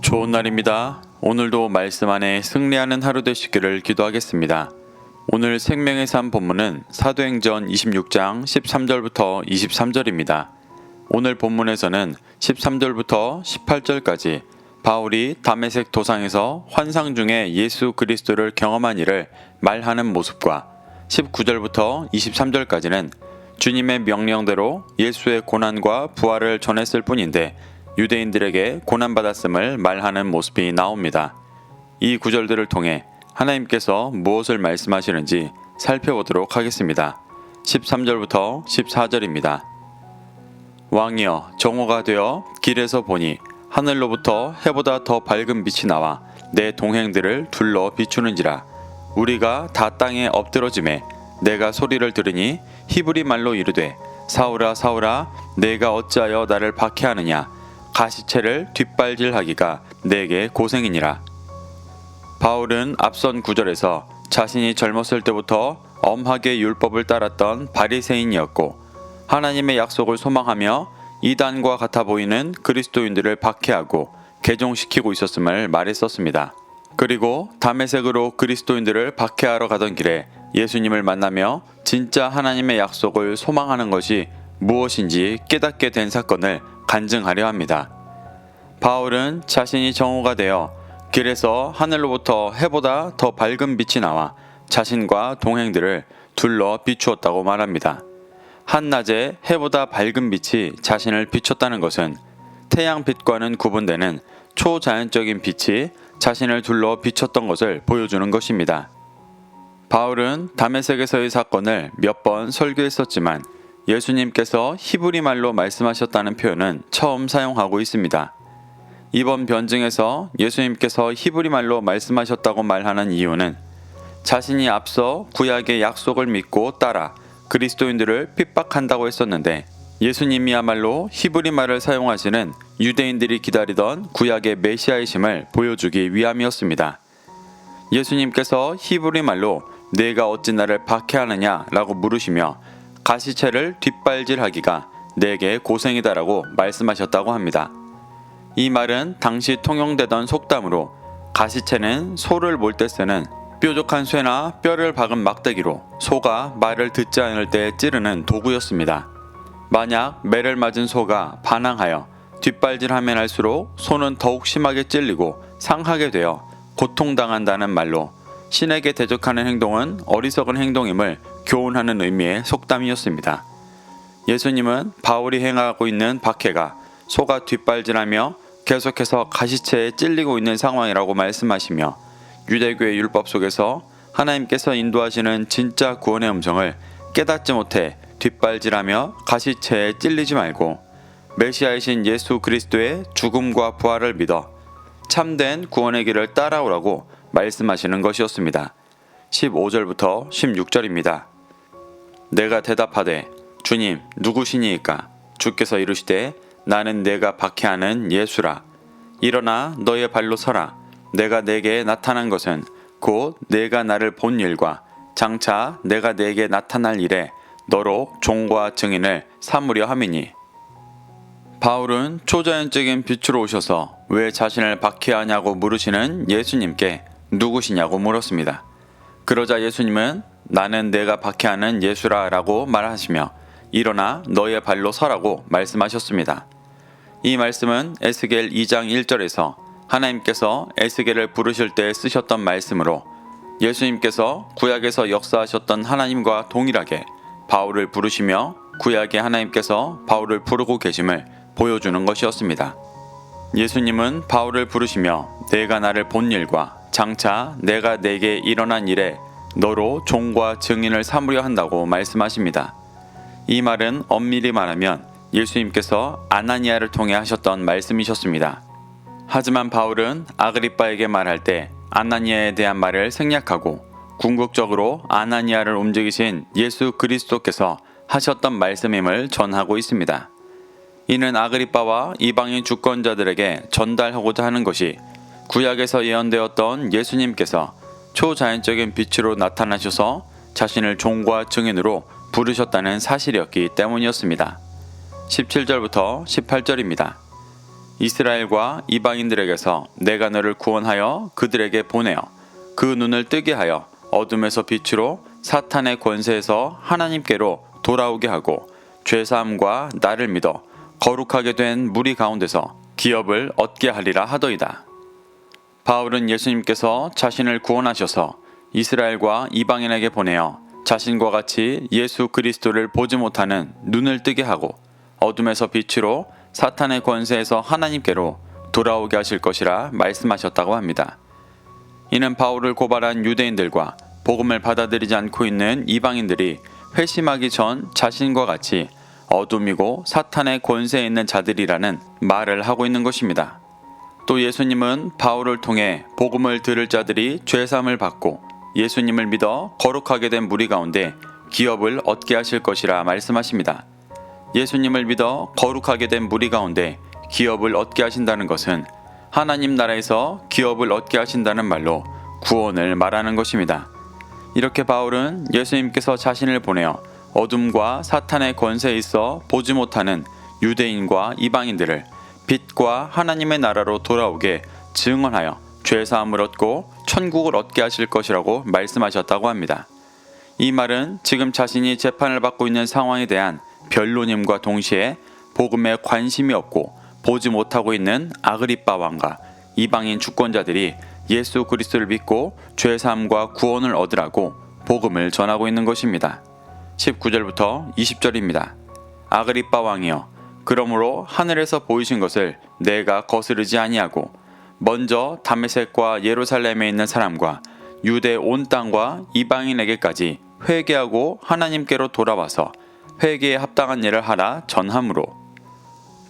좋은 날입니다. 오늘도 말씀 안에 승리하는 하루 되시기를 기도하겠습니다. 오늘 생명의 삶 본문은 사도행전 26장 13절부터 23절입니다. 오늘 본문에서는 13절부터 18절까지 바울이 다메섹 도상에서 환상 중에 예수 그리스도를 경험한 일을 말하는 모습과 19절부터 23절까지는 주님의 명령대로 예수의 고난과 부활을 전했을 뿐인데 유대인들에게 고난받았음을 말하는 모습이 나옵니다. 이 구절들을 통해 하나님께서 무엇을 말씀하시는지 살펴보도록 하겠습니다. 13절부터 14절입니다. 왕이여, 정오가 되어 길에서 보니 하늘로부터 해보다 더 밝은 빛이 나와 내 동행들을 둘러 비추는지라. 우리가 다 땅에 엎드러짐에 내가 소리를 들으니 히브리 말로 이르되 사울아 사울아 내가 어찌하여 나를 박해하느냐. 가시체를 뒷발질하기가 내게 고생이니라. 바울은 앞선 구절에서 자신이 젊었을 때부터 엄하게 율법을 따랐던 바리새인이었고 하나님의 약속을 소망하며 이단과 같아 보이는 그리스도인들을 박해하고 개종시키고 있었음을 말했었습니다. 그리고 다메섹으로 그리스도인들을 박해하러 가던 길에 예수님을 만나며 진짜 하나님의 약속을 소망하는 것이 무엇인지 깨닫게 된 사건을 간증하려 합니다. 바울은 자신이 정오가 되어 길에서 하늘로부터 해보다 더 밝은 빛이 나와 자신과 동행들을 둘러 비추었다고 말합니다. 한낮에 해보다 밝은 빛이 자신을 비췄다는 것은 태양빛과는 구분되는 초자연적인 빛이 자신을 둘러 비췄던 것을 보여주는 것입니다. 바울은 다메섹에서의 사건을 몇 번 설교했었지만 예수님께서 히브리 말로 말씀하셨다는 표현은 처음 사용하고 있습니다. 이번 변증에서 예수님께서 히브리 말로 말씀하셨다고 말하는 이유는 자신이 앞서 구약의 약속을 믿고 따라 그리스도인들을 핍박한다고 했었는데 예수님이야말로 히브리 말을 사용하시는 유대인들이 기다리던 구약의 메시아이심을 보여주기 위함이었습니다. 예수님께서 히브리 말로 내가 어찌 나를 박해하느냐 라고 물으시며 가시체를 뒷발질하기가 내게 고생이다라고 말씀하셨다고 합니다. 이 말은 당시 통용되던 속담으로 가시체는 소를 몰 때 쓰는 뾰족한 쇠나 뼈를 박은 막대기로 소가 말을 듣지 않을 때 찌르는 도구였습니다. 만약 매를 맞은 소가 반항하여 뒷발질하면 할수록 소는 더욱 심하게 찔리고 상하게 되어 고통당한다는 말로 신에게 대적하는 행동은 어리석은 행동임을 교훈하는 의미의 속담이었습니다. 예수님은 바울이 행하고 있는 박해가 소가 뒷발질하며 계속해서 가시체에 찔리고 있는 상황이라고 말씀하시며 유대교의 율법 속에서 하나님께서 인도하시는 진짜 구원의 음성을 깨닫지 못해 뒷발질하며 가시체에 찔리지 말고 메시아이신 예수 그리스도의 죽음과 부활을 믿어 참된 구원의 길을 따라오라고 말씀하시는 것이었습니다. 15절부터 16절입니다. 내가 대답하되 주님 누구시니이까? 주께서 이르시되 나는 내가 박해하는 예수라. 일어나 너의 발로 서라. 내가 내게 나타난 것은 곧 내가 나를 본 일과 장차 내가 내게 나타날 일에 너로 종과 증인을 삼으려 함이니. 바울은 초자연적인 빛으로 오셔서 왜 자신을 박해하냐고 물으시는 예수님께 누구시냐고 물었습니다. 그러자 예수님은 나는 내가 박해하는 예수라 라고 말하시며 일어나 너의 발로 서라고 말씀하셨습니다. 이 말씀은 에스겔 2장 1절에서 하나님께서 에스겔을 부르실 때 쓰셨던 말씀으로 예수님께서 구약에서 역사하셨던 하나님과 동일하게 바울을 부르시며 구약의 하나님께서 바울을 부르고 계심을 보여주는 것이었습니다. 예수님은 바울을 부르시며 내가 나를 본 일과 장차 내가 내게 일어난 일에 너로 종과 증인을 삼으려 한다고 말씀하십니다. 이 말은 엄밀히 말하면 예수님께서 아나니아를 통해 하셨던 말씀이셨습니다. 하지만 바울은 아그리빠에게 말할 때 아나니아에 대한 말을 생략하고 궁극적으로 아나니아를 움직이신 예수 그리스도께서 하셨던 말씀임을 전하고 있습니다. 이는 아그리빠와 이방인 주권자들에게 전달하고자 하는 것이 구약에서 예언되었던 예수님께서 초자연적인 빛으로 나타나셔서 자신을 종과 증인으로 부르셨다는 사실이었기 때문이었습니다. 17절부터 18절입니다. 이스라엘과 이방인들에게서 내가 너를 구원하여 그들에게 보내어 그 눈을 뜨게 하여 어둠에서 빛으로 사탄의 권세에서 하나님께로 돌아오게 하고 죄사함과 나를 믿어 거룩하게 된 무리 가운데서 기업을 얻게 하리라 하더이다. 바울은 예수님께서 자신을 구원하셔서 이스라엘과 이방인에게 보내어 자신과 같이 예수 그리스도를 보지 못하는 눈을 뜨게 하고 어둠에서 빛으로 사탄의 권세에서 하나님께로 돌아오게 하실 것이라 말씀하셨다고 합니다. 이는 바울을 고발한 유대인들과 복음을 받아들이지 않고 있는 이방인들이 회심하기 전 자신과 같이 어둠이고 사탄의 권세에 있는 자들이라는 말을 하고 있는 것입니다. 또 예수님은 바울을 통해 복음을 들을 자들이 죄사함을 받고 예수님을 믿어 거룩하게 된 무리 가운데 기업을 얻게 하실 것이라 말씀하십니다. 예수님을 믿어 거룩하게 된 무리 가운데 기업을 얻게 하신다는 것은 하나님 나라에서 기업을 얻게 하신다는 말로 구원을 말하는 것입니다. 이렇게 바울은 예수님께서 자신을 보내어 어둠과 사탄의 권세에 있어 보지 못하는 유대인과 이방인들을 빛과 하나님의 나라로 돌아오게 증언하여 죄사함을 얻고 천국을 얻게 하실 것이라고 말씀하셨다고 합니다. 이 말은 지금 자신이 재판을 받고 있는 상황에 대한 변론임과 동시에 복음에 관심이 없고 보지 못하고 있는 아그리빠 왕과 이방인 주권자들이 예수 그리스도를 믿고 죄사함과 구원을 얻으라고 복음을 전하고 있는 것입니다. 19절부터 20절입니다. 아그리빠 왕이여, 그러므로 하늘에서 보이신 것을 내가 거스르지 아니하고 먼저 다메섹과 예루살렘에 있는 사람과 유대 온 땅과 이방인에게까지 회개하고 하나님께로 돌아와서 회개에 합당한 일을 하라 전함으로.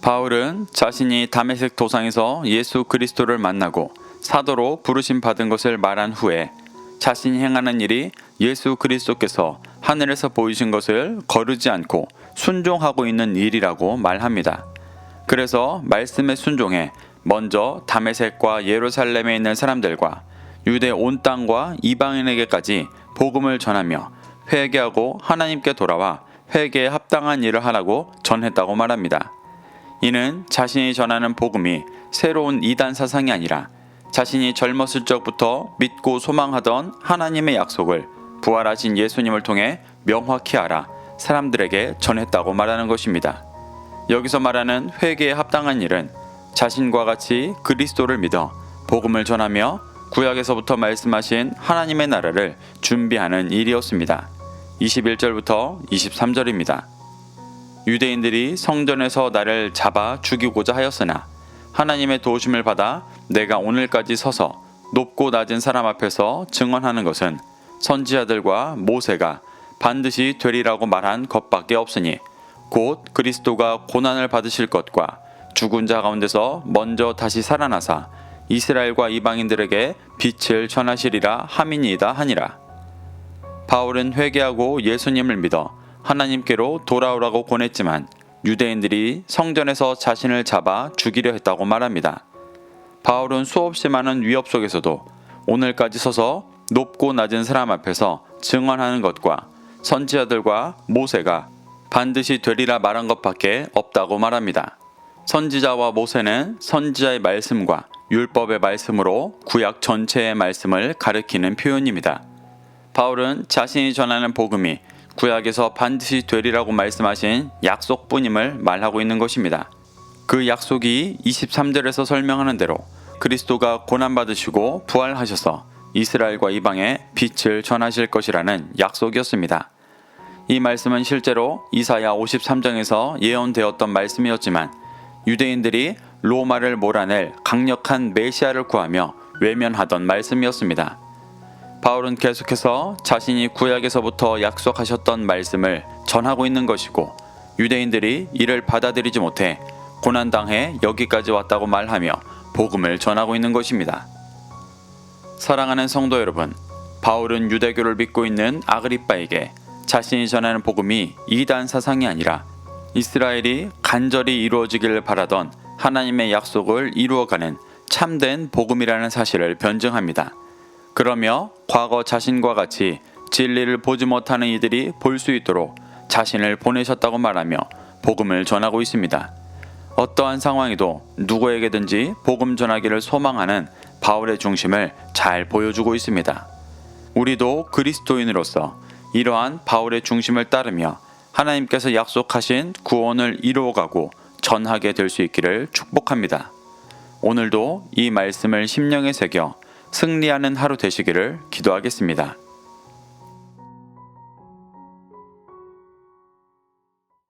바울은 자신이 다메섹 도상에서 예수 그리스도를 만나고 사도로 부르심 받은 것을 말한 후에 자신이 행하는 일이 예수 그리스도께서 하늘에서 보이신 것을 거르지 않고 순종하고 있는 일이라고 말합니다. 그래서 말씀에 순종해 먼저 다메섹과 예루살렘에 있는 사람들과 유대 온 땅과 이방인에게까지 복음을 전하며 회개하고 하나님께 돌아와 회개에 합당한 일을 하라고 전했다고 말합니다. 이는 자신이 전하는 복음이 새로운 이단 사상이 아니라 자신이 젊었을 적부터 믿고 소망하던 하나님의 약속을 부활하신 예수님을 통해 명확히 알아 사람들에게 전했다고 말하는 것입니다. 여기서 말하는 회개에 합당한 일은 자신과 같이 그리스도를 믿어 복음을 전하며 구약에서부터 말씀하신 하나님의 나라를 준비하는 일이었습니다. 21절부터 23절입니다. 유대인들이 성전에서 나를 잡아 죽이고자 하였으나 하나님의 도우심을 받아 내가 오늘까지 서서 높고 낮은 사람 앞에서 증언하는 것은 선지자들과 모세가 반드시 되리라고 말한 것밖에 없으니 곧 그리스도가 고난을 받으실 것과 죽은 자 가운데서 먼저 다시 살아나사 이스라엘과 이방인들에게 빛을 전하시리라 함이니이다 하니라. 바울은 회개하고 예수님을 믿어 하나님께로 돌아오라고 권했지만 유대인들이 성전에서 자신을 잡아 죽이려 했다고 말합니다. 바울은 수없이 많은 위협 속에서도 오늘까지 서서 높고 낮은 사람 앞에서 증언하는 것과 선지자들과 모세가 반드시 되리라 말한 것밖에 없다고 말합니다. 선지자와 모세는 선지자의 말씀과 율법의 말씀으로 구약 전체의 말씀을 가리키는 표현입니다. 바울은 자신이 전하는 복음이 구약에서 반드시 되리라고 말씀하신 약속뿐임을 말하고 있는 것입니다. 그 약속이 23절에서 설명하는 대로 그리스도가 고난받으시고 부활하셔서 이스라엘과 이방에 빛을 전하실 것이라는 약속이었습니다. 이 말씀은 실제로 이사야 53장에서 예언되었던 말씀이었지만 유대인들이 로마를 몰아낼 강력한 메시아를 구하며 외면하던 말씀이었습니다. 바울은 계속해서 자신이 구약에서부터 약속하셨던 말씀을 전하고 있는 것이고 유대인들이 이를 받아들이지 못해 고난당해 여기까지 왔다고 말하며 복음을 전하고 있는 것입니다. 사랑하는 성도 여러분, 바울은 유대교를 믿고 있는 아그리빠에게 자신이 전하는 복음이 이단 사상이 아니라 이스라엘이 간절히 이루어지기를 바라던 하나님의 약속을 이루어가는 참된 복음이라는 사실을 변증합니다. 그러며 과거 자신과 같이 진리를 보지 못하는 이들이 볼 수 있도록 자신을 보내셨다고 말하며 복음을 전하고 있습니다. 어떠한 상황에도 누구에게든지 복음 전하기를 소망하는 바울의 중심을 잘 보여주고 있습니다. 우리도 그리스도인으로서 이러한 바울의 중심을 따르며 하나님께서 약속하신 구원을 이루어가고 전하게 될 수 있기를 축복합니다. 오늘도 이 말씀을 심령에 새겨 승리하는 하루 되시기를 기도하겠습니다.